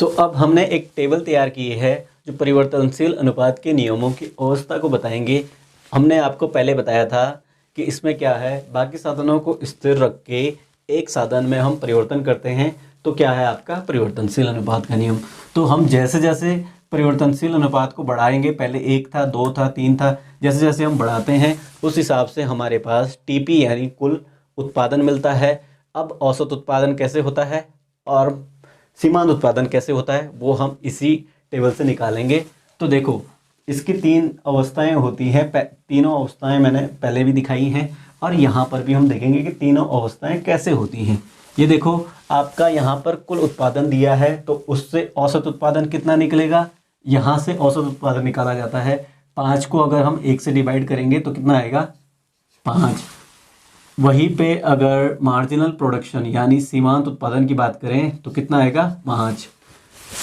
अब हमने एक टेबल तैयार की है जो परिवर्तनशील अनुपात के नियमों की अवस्था को बताएंगे। हमने आपको पहले बताया था कि इसमें क्या है, बाकी साधनों को स्थिर रख के एक साधन में हम परिवर्तन करते हैं तो क्या है आपका परिवर्तनशील अनुपात का नियम। तो हम जैसे जैसे परिवर्तनशील अनुपात को बढ़ाएंगे, पहले 1 था, 2 था, 3 था, जैसे जैसे हम बढ़ाते हैं उस हिसाब से हमारे पास टीपी यानी कुल उत्पादन मिलता है। अब औसत उत्पादन कैसे होता है और सीमांत उत्पादन कैसे होता है वो हम इसी टेबल से निकालेंगे। तो देखो इसकी 3 अवस्थाएं होती हैं, तीनों अवस्थाएं मैंने पहले भी दिखाई हैं और यहाँ पर भी हम देखेंगे कि तीनों अवस्थाएं कैसे होती हैं। ये देखो आपका यहाँ पर कुल उत्पादन दिया है तो उससे औसत उत्पादन कितना निकलेगा, यहाँ से औसत उत्पादन निकाला जाता है। 5 को अगर हम 1 से डिवाइड करेंगे तो कितना आएगा 5। वहीं पे अगर मार्जिनल प्रोडक्शन यानी सीमांत उत्पादन की बात करें तो कितना आएगा 5।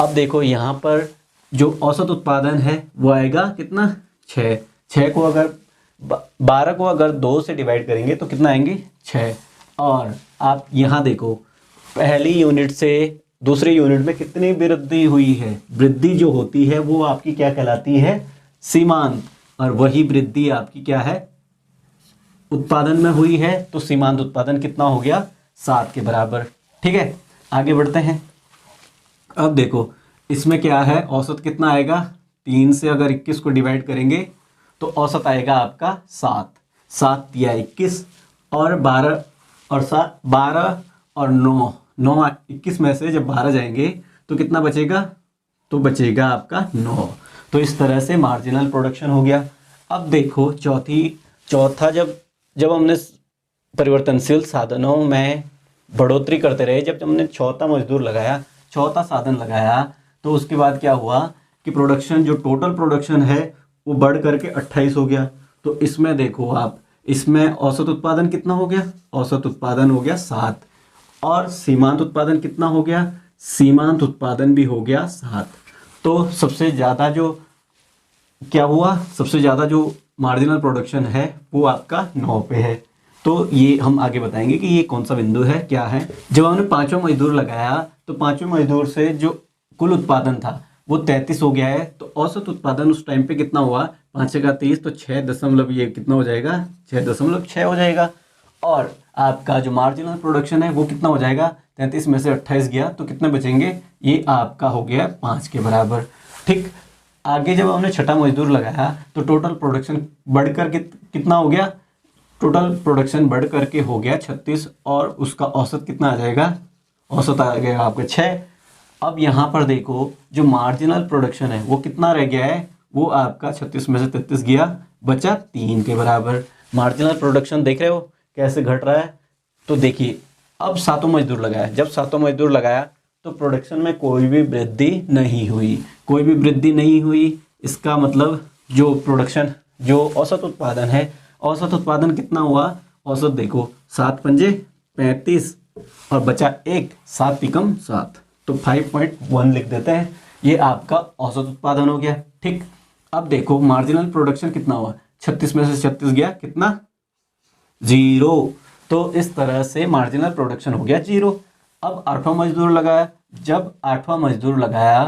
अब देखो यहाँ पर जो औसत उत्पादन है वो आएगा कितना 6। 6 को अगर 12 को अगर 2 से डिवाइड करेंगे तो कितना आएंगे 6। और आप यहाँ देखो पहली यूनिट से दूसरी यूनिट में कितनी वृद्धि हुई है। वृद्धि जो होती है वो आपकी क्या कहलाती है सीमांत, और वही वृद्धि आपकी क्या है उत्पादन में हुई है। तो सीमांत उत्पादन कितना हो गया 7 के बराबर। ठीक है, आगे बढ़ते हैं। अब देखो इसमें क्या है औसत कितना आएगा, 3 से अगर 21 को डिवाइड करेंगे तो औसत आएगा आपका 7। 7 या 21 और 12 और 7 12 और 9 9 21 में से जब 12 जाएंगे तो कितना बचेगा, तो बचेगा आपका 9। तो इस तरह से मार्जिनल प्रोडक्शन हो गया। अब देखो चौथा जब हमने परिवर्तनशील साधनों में बढ़ोतरी करते रहे, जब हमने चौथा साधन लगाया तो उसके बाद क्या हुआ कि प्रोडक्शन जो टोटल प्रोडक्शन है वो बढ़ करके 28 हो गया। तो इसमें देखो आप, इसमें औसत उत्पादन कितना हो गया, औसत उत्पादन हो गया 7 और सीमांत उत्पादन कितना हो गया, सीमांत उत्पादन भी हो गया 7। तो सबसे ज़्यादा जो क्या हुआ, सबसे ज़्यादा जो मार्जिनल प्रोडक्शन है वो आपका 9 पे है। तो ये हम आगे बताएंगे कि ये कौन सा बिंदु है क्या है। जब हमने 5वां मजदूर लगाया तो 5वें मजदूर से जो कुल उत्पादन था वो 33 हो गया है। तो औसत उत्पादन उस टाइम पे कितना हुआ, 5 का 30 तो 6 दशमलव ये कितना हो जाएगा 6.6 हो जाएगा। और आपका जो मार्जिनल प्रोडक्शन है वो कितना हो जाएगा, 33 में से 28 गया तो कितने बचेंगे, ये आपका हो गया 5 के बराबर। ठीक, आगे जब हमने 6वां मजदूर लगाया तो टोटल प्रोडक्शन बढ़कर कितना हो गया, टोटल प्रोडक्शन बढ़ करके हो गया 36 और उसका औसत कितना आ जाएगा, औसत आ गया आपका 6। अब यहाँ पर देखो जो मार्जिनल प्रोडक्शन है वो कितना रह गया है, वो आपका 36 में से 33 गया, बचा 3 के बराबर। मार्जिनल प्रोडक्शन देख रहे हो कैसे घट रहा है। तो देखिए अब 7वां मजदूर लगाया, जब 7वां मजदूर लगाया तो प्रोडक्शन में कोई भी वृद्धि नहीं हुई, कोई भी वृद्धि नहीं हुई। इसका मतलब जो प्रोडक्शन जो औसत उत्पादन है, औसत उत्पादन कितना हुआ, औसत देखो 7 पंजे 35 और बचा 1, 7 तिकम 7 तो 5.1 लिख देते हैं, ये आपका औसत उत्पादन हो गया। ठीक, अब देखो मार्जिनल प्रोडक्शन कितना हुआ, 36 में से 36 गया कितना 0। तो इस तरह से मार्जिनल प्रोडक्शन हो गया 0। अब 8वां मजदूर लगाया, जब 8वां मजदूर लगाया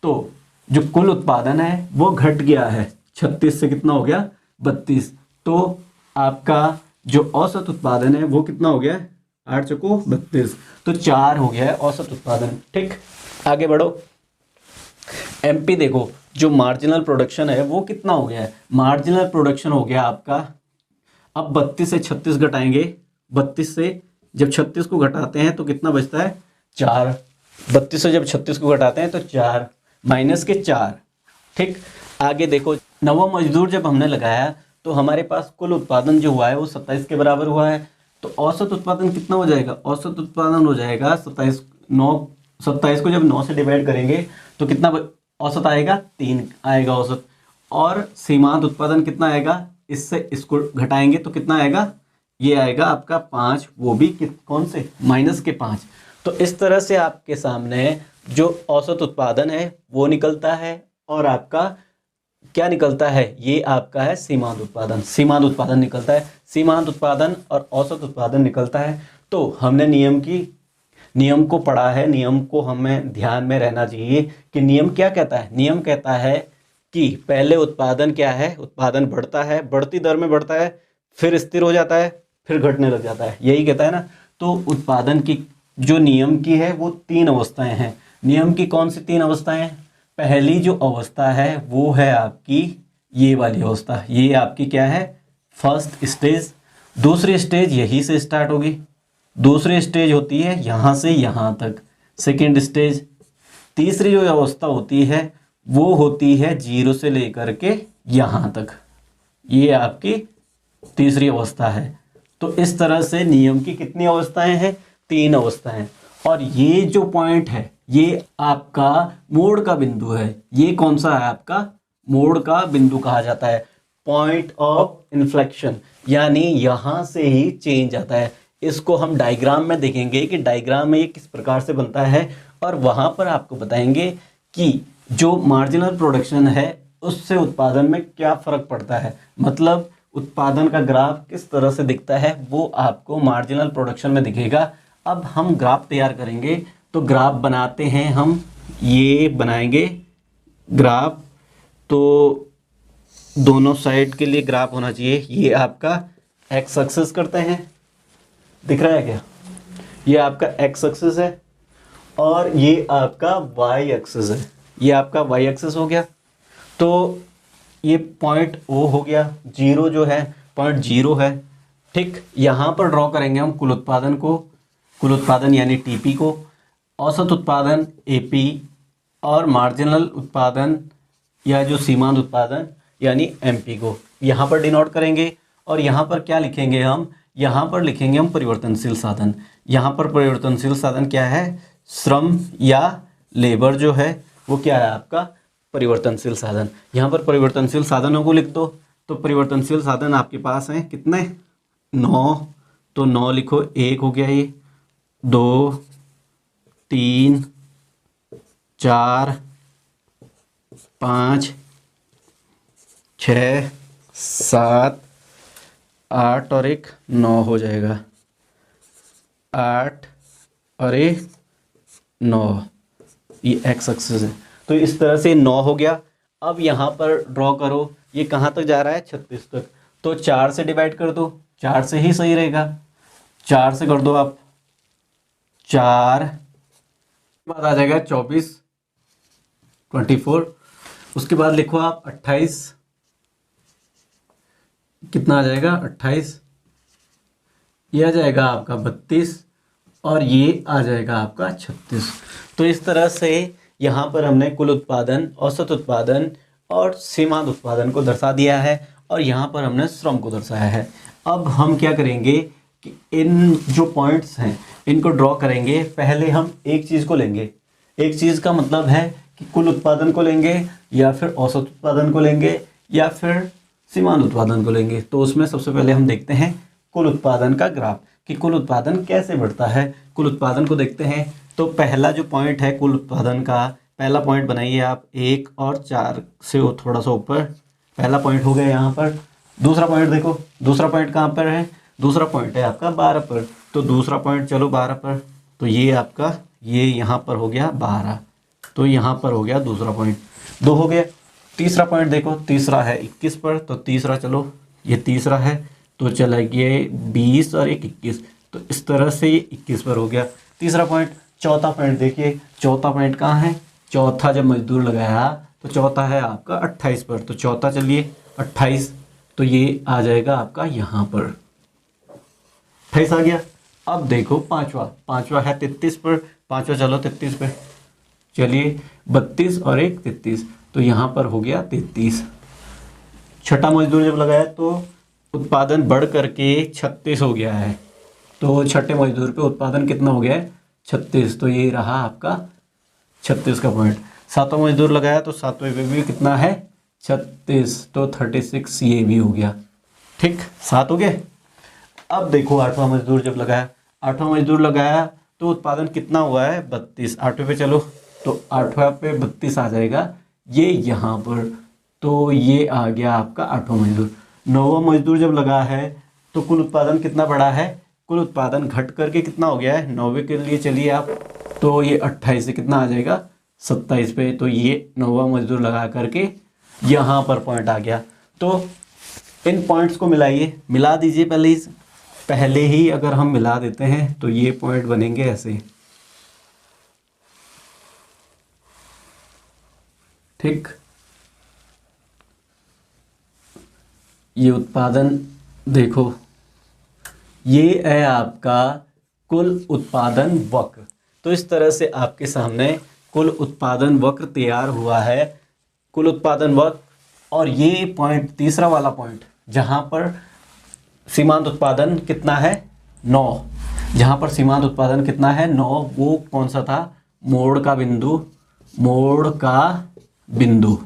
तो जो कुल उत्पादन है वो घट गया है, 36 से कितना हो गया 32। तो आपका जो औसत उत्पादन है वो कितना हो गया 8 चौको 32 तो 4 हो गया है औसत उत्पादन। ठीक, आगे बढ़ो। एमपी देखो जो मार्जिनल प्रोडक्शन है वो कितना हो गया है, मार्जिनल प्रोडक्शन हो गया आपका, अब 32 से 36 घटाएंगे, 32 से जब 36 को घटाते हैं तो कितना बचता है 4। 32 से जब 36 को घटाते हैं तो 4 माइनस के 4। ठीक, आगे देखो 9वां मजदूर जब हमने लगाया तो हमारे पास कुल उत्पादन जो हुआ है वो 27 के बराबर हुआ है। तो औसत उत्पादन कितना हो जाएगा, औसत उत्पादन हो जाएगा 27 को जब 9 से डिवाइड करेंगे तो कितना औसत आएगा 3 आएगा औसत। और सीमांत उत्पादन कितना आएगा, इससे इसको घटाएंगे तो कितना आएगा, ये आएगा आपका 5, वो भी कौन से माइनस के 5। तो इस तरह से आपके सामने जो औसत उत्पादन है वो निकलता है और आपका क्या निकलता है, ये आपका है सीमांत उत्पादन। सीमांत उत्पादन निकलता है, सीमांत उत्पादन और औसत उत्पादन निकलता है। तो हमने नियम को पढ़ा है, नियम को हमें ध्यान में रहना चाहिए कि नियम क्या कहता है। नियम कहता है कि पहले उत्पादन क्या है, उत्पादन बढ़ता है, बढ़ती दर में बढ़ता है, फिर स्थिर हो जाता है, फिर घटने लग जाता है, यही कहता है ना। तो उत्पादन की जो नियम की है वो 3 अवस्थाएं हैं। नियम की कौन सी 3 अवस्थाएं? पहली जो अवस्था है वो है आपकी ये वाली अवस्था, ये आपकी क्या है, फर्स्ट स्टेज। दूसरी स्टेज यहीं से स्टार्ट होगी, दूसरी स्टेज होती है यहाँ से यहाँ तक, सेकेंड स्टेज। तीसरी जो अवस्था होती है वो होती है 0 से लेकर के यहाँ तक, ये आपकी तीसरी अवस्था है। तो इस तरह से नियम की कितनी अवस्थाएं हैं? 3 अवस्थाएं। और ये जो पॉइंट है ये आपका मोड़ का बिंदु है। ये कौन सा है? आपका मोड़ का बिंदु कहा जाता है, पॉइंट ऑफ इन्फ्लेक्शन, यानी यहाँ से ही चेंज आता है। इसको हम डायग्राम में देखेंगे कि डायग्राम में ये किस प्रकार से बनता है, और वहाँ पर आपको बताएंगे कि जो मार्जिनल प्रोडक्शन है उससे उत्पादन में क्या फ़र्क पड़ता है। मतलब उत्पादन का ग्राफ किस तरह से दिखता है वो आपको मार्जिनल प्रोडक्शन में दिखेगा। अब हम ग्राफ तैयार करेंगे, तो ग्राफ बनाते हैं हम, ये बनाएंगे ग्राफ। तो दोनों साइड के लिए ग्राफ होना चाहिए। ये आपका एक्स एक्सिस करते हैं, दिख रहा है क्या? ये आपका एक्स एक्सिस है और ये आपका वाई एक्सिस है। ये आपका वाई एक्सिस हो गया, तो ये पॉइंट ओ हो गया, 0 जो है पॉइंट 0 है। ठीक, यहाँ पर ड्रॉ करेंगे हम कुल उत्पादन को, कुल उत्पादन यानी टीपी को, औसत उत्पादन एपी, और मार्जिनल उत्पादन या जो सीमांत उत्पादन यानी एमपी को यहाँ पर डिनोट करेंगे। और यहाँ पर क्या लिखेंगे हम? यहाँ पर लिखेंगे हम परिवर्तनशील साधन। यहाँ पर परिवर्तनशील साधन क्या है? श्रम या लेबर जो है वो क्या है आपका परिवर्तनशील साधन। यहाँ पर परिवर्तनशील साधनों को लिख दो। तो परिवर्तनशील साधन आपके पास हैं कितने? 9। तो 9 लिखो, 1 हो गया, ये 2 3 4 5 6 7 8 और 1 9 हो जाएगा, 8 और 1 9, ये एक्स एक्सिस है। तो इस तरह से 9 हो गया। अब यहाँ पर ड्रॉ करो, ये कहाँ तक जा रहा है? 36 तक। तो 4 से डिवाइड कर दो, 4 से ही सही रहेगा, 4 से कर दो आप, 4 बाद आ जाएगा 24 24। उसके बाद लिखो आप 28, कितना आ जाएगा? 28, ये आ जाएगा आपका 32 और ये आ जाएगा आपका 36। तो इस तरह से यहाँ पर हमने कुल उत्पादन, औसत उत्पादन और सीमांत उत्पादन को दर्शा दिया है, और यहाँ पर हमने श्रम को दर्शाया है। अब हम क्या करेंगे कि इन जो पॉइंट्स हैं इनको ड्रॉ करेंगे। पहले हम एक चीज़ को लेंगे, एक चीज़ का मतलब है कि कुल उत्पादन को लेंगे या फिर औसत उत्पादन को लेंगे या फिर सीमांत उत्पादन को लेंगे। तो उसमें सबसे पहले हम देखते हैं कुल उत्पादन का ग्राफ कि कुल उत्पादन कैसे बढ़ता है। कुल उत्पादन को देखते हैं। तो पहला जो पॉइंट है कुल उत्पादन का, पहला पॉइंट बनाइए आप 1 और 4 से वो थोड़ा सा ऊपर, पहला पॉइंट हो गया यहाँ पर। दूसरा पॉइंट देखो, दूसरा पॉइंट कहाँ पर है? दूसरा पॉइंट है आपका 12 पर। तो दूसरा पॉइंट चलो 12 पर, तो ये आपका ये यहाँ पर हो गया 12, तो यहाँ पर हो गया दूसरा पॉइंट, 2 हो गया। तीसरा पॉइंट देखो, तीसरा है 21 पर, तो तीसरा चलो ये तीसरा है, तो चला ये 20 और 21, तो इस तरह से ये 21 पर हो गया तीसरा पॉइंट। चौथा पॉइंट देखिए, चौथा पॉइंट कहाँ है? चौथा जब मजदूर लगाया तो चौथा है आपका 28 पर, तो चौथा चलिए 28, तो ये आ जाएगा आपका यहाँ पर 28 आ गया। अब देखो पांचवा, पांचवा है 33 पर, पांचवा चलो 33 पे, चलिए 32 और 1 33, तो यहाँ पर हो गया 33। छठा मजदूर जब लगाया तो उत्पादन बढ़ करके 36 हो गया है, तो छठे मजदूर पे उत्पादन कितना हो गया है? 36, तो ये रहा आपका 36 का पॉइंट। सातवां मजदूर लगाया तो सातवें पे भी कितना है? 36, तो 36 ये भी हो गया। ठीक, 7 हो गए। अब देखो आठवां मजदूर जब लगाया, आठवां मजदूर लगाया तो उत्पादन कितना हुआ है? 32। आठवें पे चलो, तो आठवां पे 32 आ जाएगा ये यहाँ पर, तो ये आ गया आपका आठवां मजदूर। नौवां मजदूर जब लगा है तो कुल उत्पादन कितना बढ़ा है? कुल उत्पादन घट करके कितना हो गया है 9वें के लिए चलिए आप, तो ये 28 से कितना आ जाएगा 27 पे, तो ये 9वां मजदूर लगा करके यहाँ पर पॉइंट आ गया। तो इन पॉइंट्स को मिलाइए, मिला दीजिए पहले ही अगर हम मिला देते हैं तो ये पॉइंट बनेंगे ऐसे, ठीक। ये उत्पादन देखो, ये है आपका कुल उत्पादन वक्र। तो इस तरह से आपके सामने कुल उत्पादन वक्र तैयार हुआ है, कुल उत्पादन वक्र। और ये पॉइंट, तीसरा वाला पॉइंट जहाँ पर सीमांत उत्पादन कितना है 9, जहाँ पर सीमांत उत्पादन कितना है 9, वो कौन सा था, मोड़ का बिंदु, मोड़ का बिंदु।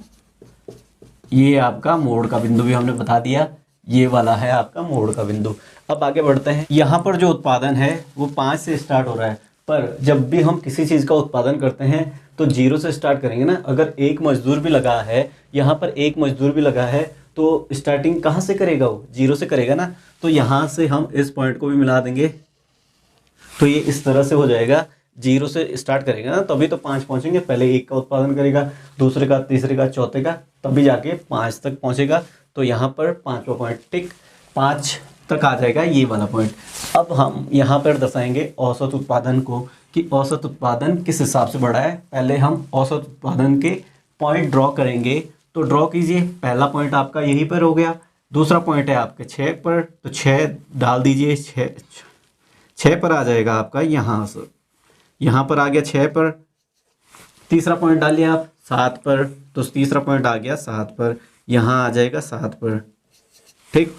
ये आपका मोड़ का बिंदु भी हमने बता दिया, ये वाला है आपका मोड़ का बिंदु। अब आगे बढ़ते हैं। यहाँ पर जो उत्पादन है वो 5 से स्टार्ट हो रहा है, पर जब भी हम किसी चीज़ का उत्पादन करते हैं तो 0 से स्टार्ट करेंगे ना। अगर एक मजदूर भी लगा है, यहाँ पर एक मजदूर भी लगा है, तो स्टार्टिंग कहाँ से करेगा, वो 0 से करेगा ना। तो यहाँ से हम इस पॉइंट को भी मिला देंगे, तो ये इस तरह से हो जाएगा। 0 से स्टार्ट करेगा ना, तभी तो 5 पहुँचेंगे। पहले एक का उत्पादन करेगा, दूसरे का, तीसरे का, चौथे का, तभी जाके 5 तक पहुँचेगा। तो यहाँ पर 5वां पॉइंट, टिक, 5 तक आ जाएगा ये वाला पॉइंट। अब हम यहाँ पर दर्शाएंगे औसत उत्पादन को, कि औसत उत्पादन किस हिसाब से बढ़ा है। पहले हम औसत उत्पादन के पॉइंट ड्रॉ करेंगे, तो ड्रॉ कीजिए। पहला पॉइंट आपका यहीं पर हो गया, दूसरा पॉइंट है आपके 6 पर, तो 6 डाल दीजिए, 6 पर आ जाएगा आपका, यहाँ से यहाँ पर आ गया 6 पर। तीसरा पॉइंट डालिए आप 7 पर, तो तीसरा पॉइंट आ गया 7 पर, यहाँ आ जाएगा 7 पर, ठीक।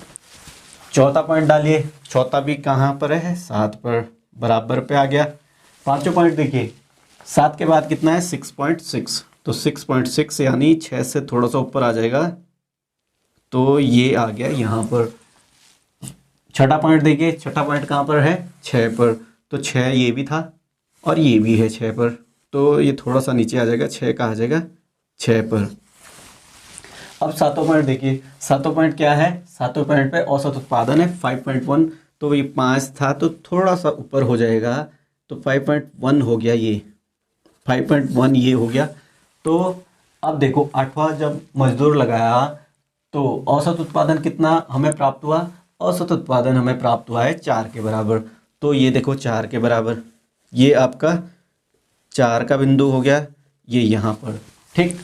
चौथा पॉइंट डालिए, चौथा भी कहाँ पर है 7 पर, बराबर पे आ गया। पांचवा पॉइंट देखिए, 7 के बाद कितना है 6.6, तो 6.6 यानी 6 से थोड़ा सा ऊपर आ जाएगा, तो ये आ गया यहाँ पर। छठा पॉइंट देखिए, छठा पॉइंट कहाँ पर है 6 पर, तो 6 ये भी था और ये भी है 6 पर, तो ये थोड़ा सा नीचे आ जाएगा, 6 का आ जाएगा 6 पर। अब सातों पॉइंट देखिए, सातों पॉइंट क्या है, सातों पॉइंट पे औसत उत्पादन है 5.1, तो ये 5 था तो थोड़ा सा ऊपर हो जाएगा, तो 5.1 हो गया, ये 5.1 ये हो गया। तो अब देखो 8वां जब मजदूर लगाया तो औसत उत्पादन कितना हमें प्राप्त हुआ, औसत उत्पादन हमें प्राप्त हुआ है 4 के बराबर। तो ये देखो 4 के बराबर, ये आपका 4 का बिंदु हो गया, ये यहाँ पर, ठीक।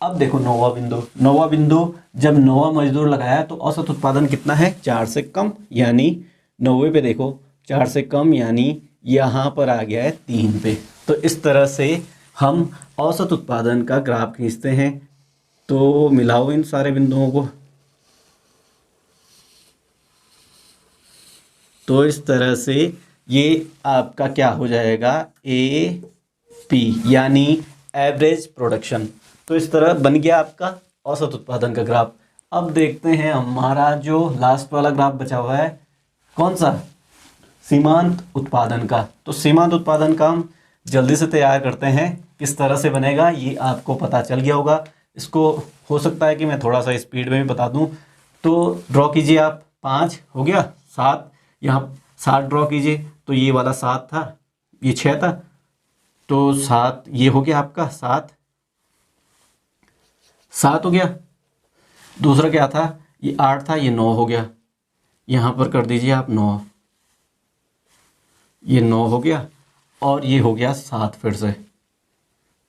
अब देखो 9वां बिंदु, 9वां बिंदु जब 9वां मजदूर लगाया तो औसत उत्पादन कितना है 4 से कम, यानी 90 पे देखो 4 से कम, यानी यहाँ पर आ गया है 3 पे। तो इस तरह से हम औसत उत्पादन का ग्राफ खींचते हैं। तो मिलाओ इन सारे बिंदुओं को, तो इस तरह से ये आपका क्या हो जाएगा AP, यानी एवरेज प्रोडक्शन। तो इस तरह बन गया आपका औसत उत्पादन का ग्राफ। अब देखते हैं हमारा जो लास्ट वाला ग्राफ बचा हुआ है, कौन सा, सीमांत उत्पादन का। तो सीमांत उत्पादन का हम जल्दी से तैयार करते हैं, किस तरह से बनेगा ये आपको पता चल गया होगा। इसको हो सकता है कि मैं थोड़ा सा स्पीड में भी बता दूं। तो ड्रॉ कीजिए आप, 5 हो गया, 7 यहाँ 7 ड्रॉ कीजिए, तो ये वाला 7 था, ये 6 था, तो 7 ये हो गया आपका 7 हो गया। दूसरा क्या था, ये 8 था, ये 9 हो गया, यहाँ पर कर दीजिए आप 9, ये 9 हो गया, और ये हो गया 7 फिर से,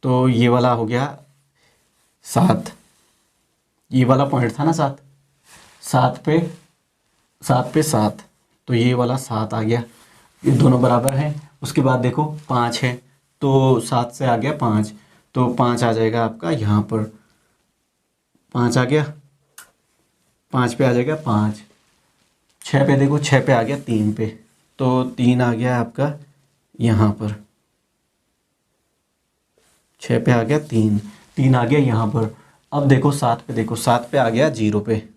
तो ये वाला हो गया 7, ये वाला पॉइंट था ना 7, 7 पे 7, तो ये वाला 7 आ गया, ये दोनों बराबर हैं। उसके बाद देखो 5 है, तो 7 से आ गया 5, तो 5 आ जाएगा आपका यहाँ पर, 5 आ गया, 5 पे आ जाएगा 5, 6 पे देखो, 6 पे आ गया 3 पे, तो 3 आ गया आपका यहाँ पर, 6 पे आ गया 3 आ गया यहाँ पर। अब देखो 7 पे, देखो 7 पे आ गया 0 पे,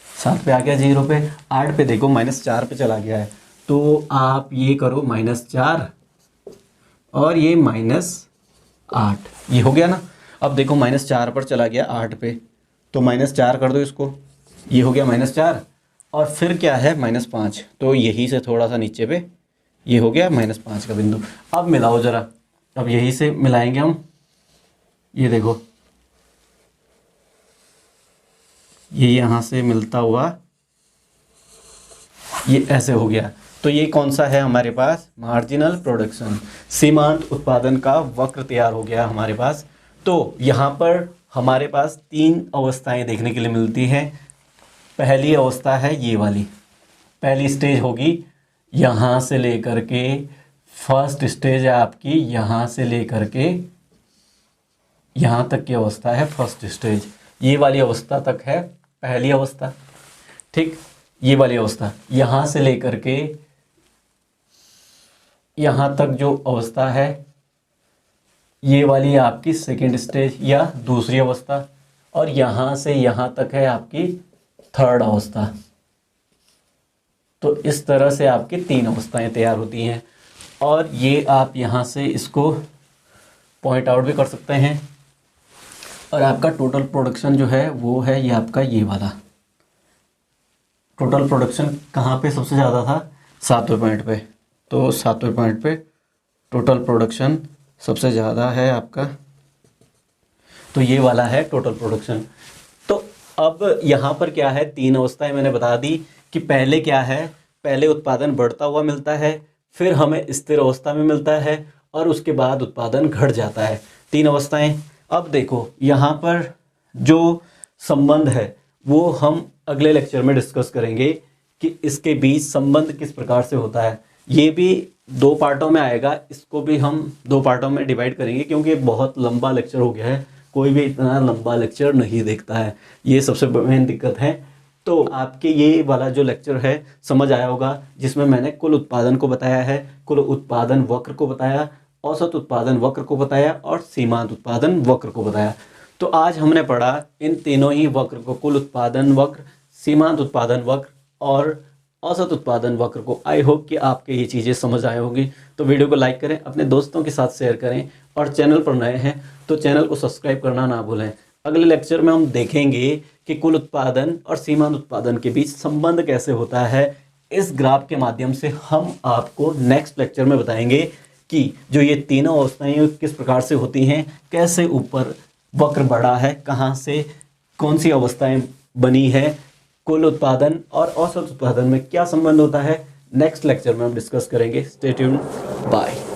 7 पे आ गया 0 पे। 8 पे देखो -4 पे चला गया है, तो आप ये करो -4 और ये -8, ये हो गया ना। अब देखो -4 पर चला गया 8 पे, तो -4 कर दो इसको, ये हो गया -4, और फिर क्या है -5, तो यही से थोड़ा सा नीचे पे ये हो गया -5 का बिंदु। अब मिलाओ ज़रा, अब यही से मिलाएंगे हम, ये देखो ये यहाँ से मिलता हुआ ये ऐसे हो गया। तो ये कौन सा है हमारे पास, मार्जिनल प्रोडक्शन, सीमांत उत्पादन का वक्र तैयार हो गया हमारे पास। तो यहाँ पर हमारे पास 3 अवस्थाएं देखने के लिए मिलती हैं। पहली अवस्था है ये वाली, पहली स्टेज होगी यहाँ से लेकर के, फर्स्ट स्टेज है आपकी यहाँ से लेकर के यहाँ तक की अवस्था है फर्स्ट स्टेज। ये वाली अवस्था तक है पहली अवस्था, ठीक। ये वाली अवस्था यहाँ से लेकर के यहाँ तक जो अवस्था है, ये वाली आपकी सेकेंड स्टेज या दूसरी अवस्था, और यहाँ से यहाँ तक है आपकी थर्ड अवस्था। तो इस तरह से आपकी 3 अवस्थाएं तैयार होती हैं। और ये आप यहाँ से इसको पॉइंट आउट भी कर सकते हैं। और आपका टोटल प्रोडक्शन जो है वो है ये आपका ये वाला। टोटल प्रोडक्शन कहाँ पे सबसे ज़्यादा था, 7वें पॉइंट पे। तो 7वें पॉइंट पे टोटल प्रोडक्शन सबसे ज़्यादा है आपका, तो ये वाला है टोटल प्रोडक्शन। तो अब यहाँ पर क्या है, 3 अवस्थाएं मैंने बता दी कि पहले क्या है, पहले उत्पादन बढ़ता हुआ मिलता है, फिर हमें स्थिर अवस्था में मिलता है, और उसके बाद उत्पादन घट जाता है। 3 अवस्थाएं। अब देखो यहाँ पर जो संबंध है वो हम अगले लेक्चर में डिस्कस करेंगे कि इसके बीच संबंध किस प्रकार से होता है। ये भी 2 पार्टों में आएगा, इसको भी हम 2 पार्टों में डिवाइड करेंगे, क्योंकि बहुत लंबा लेक्चर हो गया है, कोई भी इतना लंबा लेक्चर नहीं देखता है, ये सबसे मेन दिक्कत है। तो आपके ये वाला जो लेक्चर है समझ आया होगा, जिसमें मैंने कुल उत्पादन को बताया है, कुल उत्पादन वक्र को बताया, औसत उत्पादन वक्र को बताया और सीमांत उत्पादन वक्र को बताया। तो आज हमने पढ़ा इन तीनों ही वक्र को, कुल उत्पादन वक्र, सीमांत उत्पादन वक्र और औसत उत्पादन वक्र को। आई होप कि आपके ये चीज़ें समझ आए होंगी। तो वीडियो को लाइक करें, अपने दोस्तों के साथ शेयर करें, और चैनल पर नए हैं तो चैनल को सब्सक्राइब करना ना भूलें। अगले लेक्चर में हम देखेंगे कि कुल उत्पादन और सीमांत उत्पादन के बीच संबंध कैसे होता है। इस ग्राफ के माध्यम से हम आपको नेक्स्ट लेक्चर में बताएंगे कि जो ये तीनों अवस्थाएं किस प्रकार से होती हैं, कैसे ऊपर वक्र बढ़ा है, कहाँ से कौन सी अवस्थाएं बनी है, कुल उत्पादन और औसत उत्पादन में क्या संबंध होता है। नेक्स्ट लेक्चर में हम डिस्कस करेंगे। Stay tuned, bye.